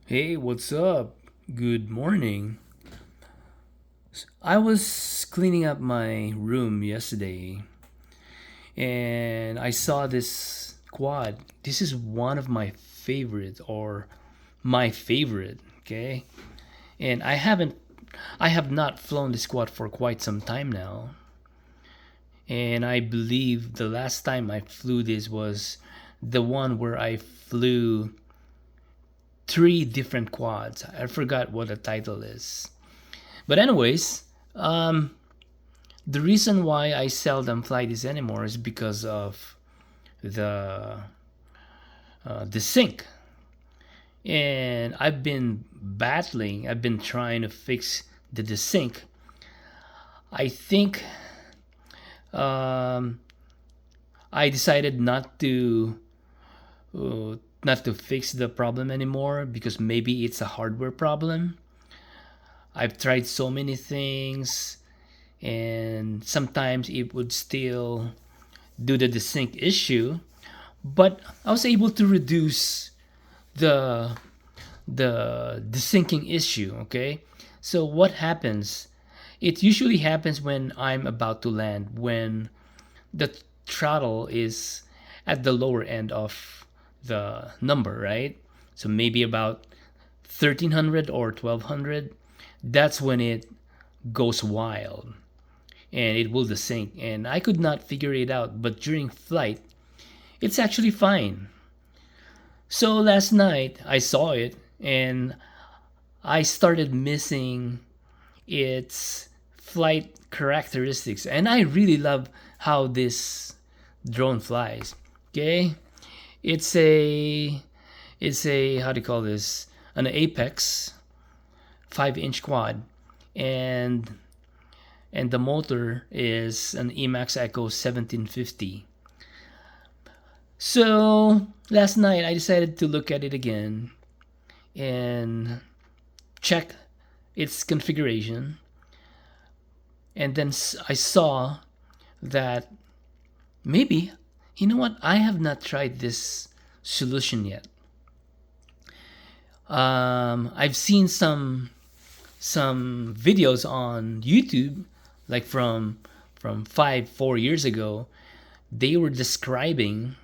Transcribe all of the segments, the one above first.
Hey, what's up? Good morning. I was cleaning up my room yesterday and I saw this quad. This is one of my favorite or my favorite, okay? And I have not flown this quad for quite some time now. And I believe the last time I flew this was the one where I flew three different quads. I forgot what the title is. But anyways, um, the reason why I seldom fly this anymore is because of the the sync, and I've been battling. I've been trying to fix the desync. I think um, I decided uh, not to fix the problem anymore because maybe it's a hardware problem. I've tried so many things, and sometimes it would still do the desync issue, but I was able to reduce the the syncing issue. Okay, so what happens? It usually happens when I'm about to land, when the throttle is at the lower end of the number, right? So maybe about 1300 or 1200. That's when it goes wild and it will desync. And I could not figure it out, but during flight, it's actually fine. So last night I saw it and I started missing its flight characteristics. And I really love how this drone flies. Okay? It's a how do you call this? An Apex 5-inch quad, and the motor is an Emax Echo 1750. So last night I decided to look at it again and check its configuration, and then I saw that maybe, you know what, I have not tried this solution yet. I've seen some videos on YouTube, like from 4 years ago. They were describing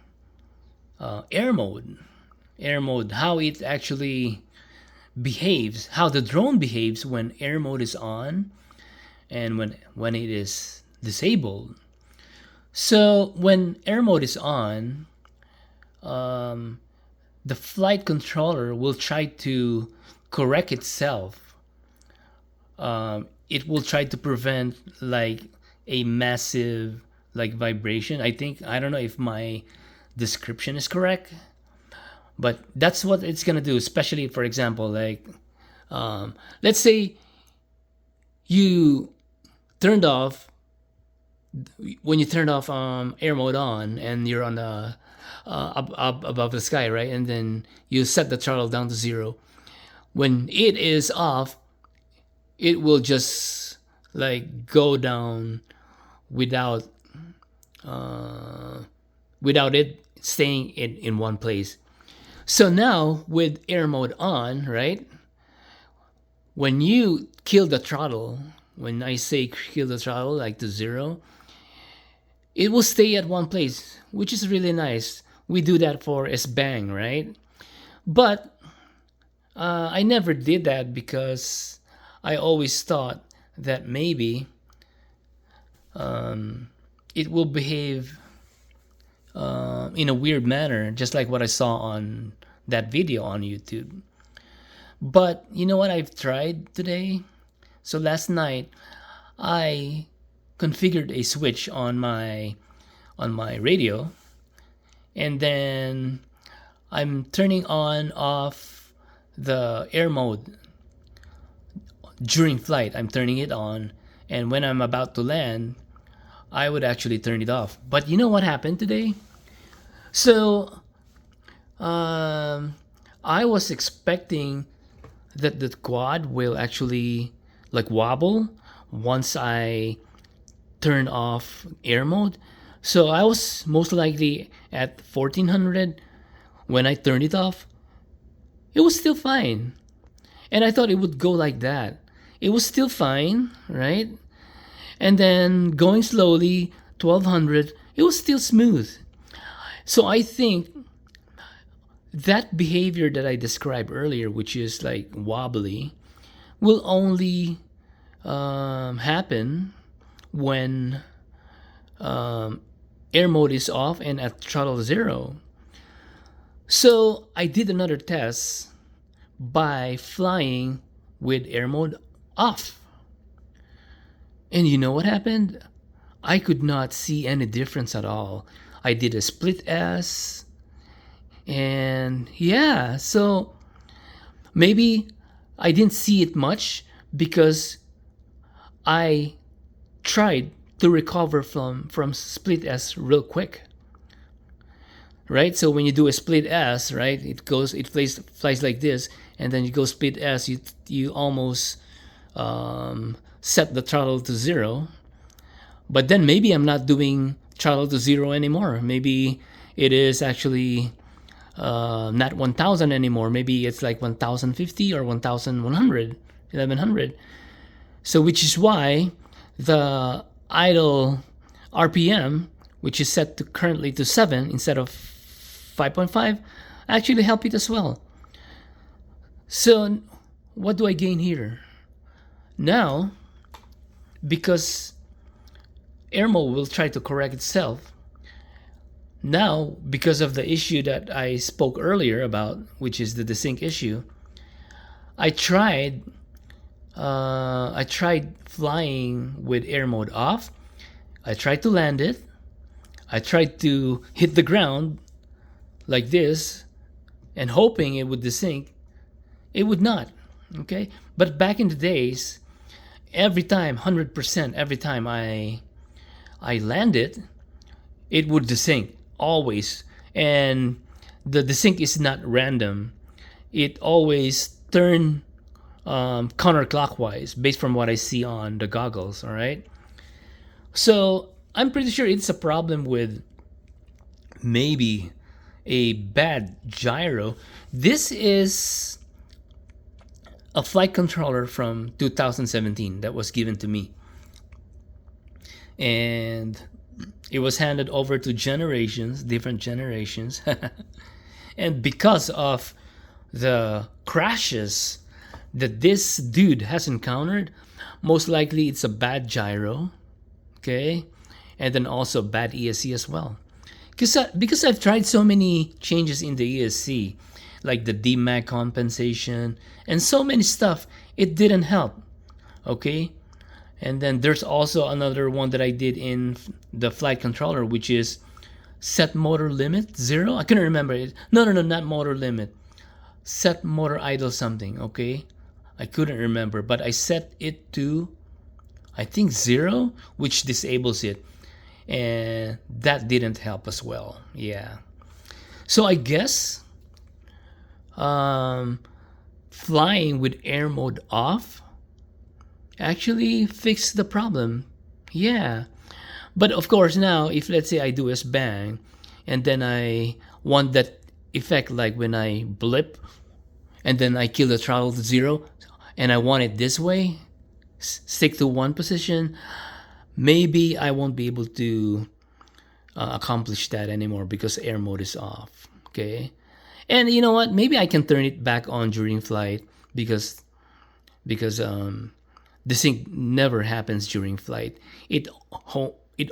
air mode, how it actually behaves, how the drone behaves when air mode is on and when it is disabled. So when air mode is on, um, the flight controller will try to correct itself. It will try to prevent like a massive like vibration. I don't know if my description is correct, but that's what it's gonna do. Especially for example, like let's say you turned off when you turned off air mode on and you're on the up above the sky, right? And then you set the throttle down to zero. When it is off, it will just like go down without uh, without it staying in one place. So now with air mode on, right? When you kill the throttle, when I say kill the throttle like to zero, it will stay at one place, which is really nice. We do that for S-Bang, right? But I never did that because I always thought that maybe it will behave in a weird manner, just like what I saw on that video on YouTube. But you know what I've tried today? So last night, I configured a switch on my radio, and then I'm turning on off the air mode during flight. I'm turning it on, and when I'm about to land, I would actually turn it off. But you know what happened today? So um, I was expecting that the quad will actually like wobble once I turn off air mode. So I was most likely at 1400 when I turned it off. it was still fine. And I thought it would go like that. It was still fine, right? And then going slowly, 1200, it was still smooth. So I think that behavior that I described earlier, which is like wobbly, will only happen when air mode is off and at throttle 0. So I did another test by flying with air mode off. And you know what happened? I could not see any difference at all. I did a split S, and yeah, so maybe I didn't see it much because I tried to recover from split S real quick. Right? So when you do a split S, right, it flies like this, and then you go split S, you almost set the throttle to 0. But then maybe I'm not doing throttle to 0 anymore. Maybe it is actually not 1000 anymore. Maybe it's like 1050 or 1100, 1100. So which is why the idle RPM, which is set to currently to 7 instead of 5.5, actually help it as well. So what do I gain here? Now, because Airmode will try to correct itself, now because of the issue that I spoke earlier about, which is the desync issue, I tried flying with air mode off. I tried to land it. I tried to hit the ground like this and hoping it would desync. It would not. Okay? But back in the days, every time, 100%, every time I land it, it would desync always. And the desync is not random. It always turn counterclockwise based from what I see on the goggles. All right. So I'm pretty sure it's a problem with maybe a bad gyro. This is a flight controller from 2017 that was given to me. And it was handed over to different generations. And because of the crashes that this dude has encountered, most likely it's a bad gyro, okay? And then also bad ESC as well. Because I've tried so many changes in the ESC, like the DMAG compensation and so many stuff, it didn't help, okay? And then there's also another one that I did in the flight controller, which is set motor limit 0. I couldn't remember it. No, not motor limit. Set motor idle something, okay? I couldn't remember, but I set it to, I think 0, which disables it. And that didn't help as well. Yeah. So I guess flying with air mode off actually fixed the problem. Yeah. But of course now, if let's say I do S-bang and then I want that effect like when I blip and then I kill the throttle to 0 and I want it this way, stick to one position, maybe I won't be able to accomplish that anymore because air mode is off. Okay. And you know what? Maybe I can turn it back on during flight because desync never happens during flight. It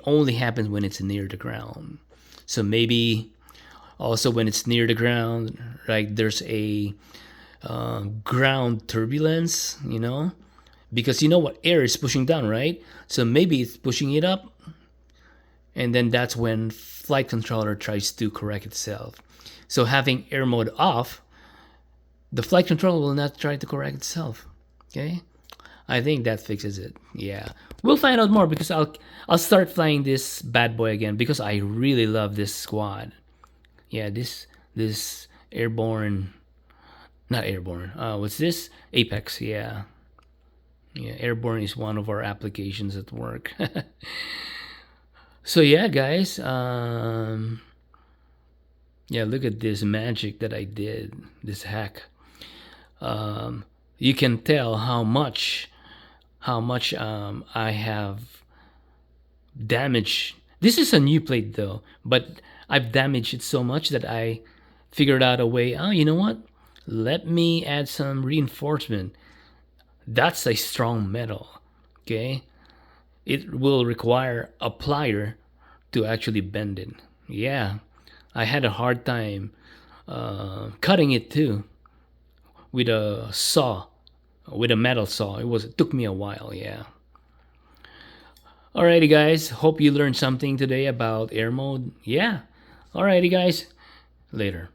only happens when it's near the ground. So maybe also when it's near the ground, right? There's a ground turbulence, because you know what, air is pushing down, right? So maybe it's pushing it up, and then that's when flight controller tries to correct itself. So having air mode off, the flight controller will not try to correct itself. Okay, I think that fixes it. Yeah, we'll find out more because I'll start flying this bad boy again because I really love this squad. Yeah, this airborne, not airborne. What's this? Apex. Yeah, airborne is one of our applications at work. So yeah, guys. Yeah, look at this magic that I did. This hack. you can tell how much I have damaged. This is a new plate though, but I've damaged it so much that I figured out a way. Oh, you know what? Let me add some reinforcement. That's a strong metal. Okay, it will require a plier to actually bend it. Yeah, I had a hard time cutting it too with a saw, with a metal saw. It took me a while. Yeah. Alrighty, guys. Hope you learned something today about air mode. Yeah. Alrighty, guys. Later.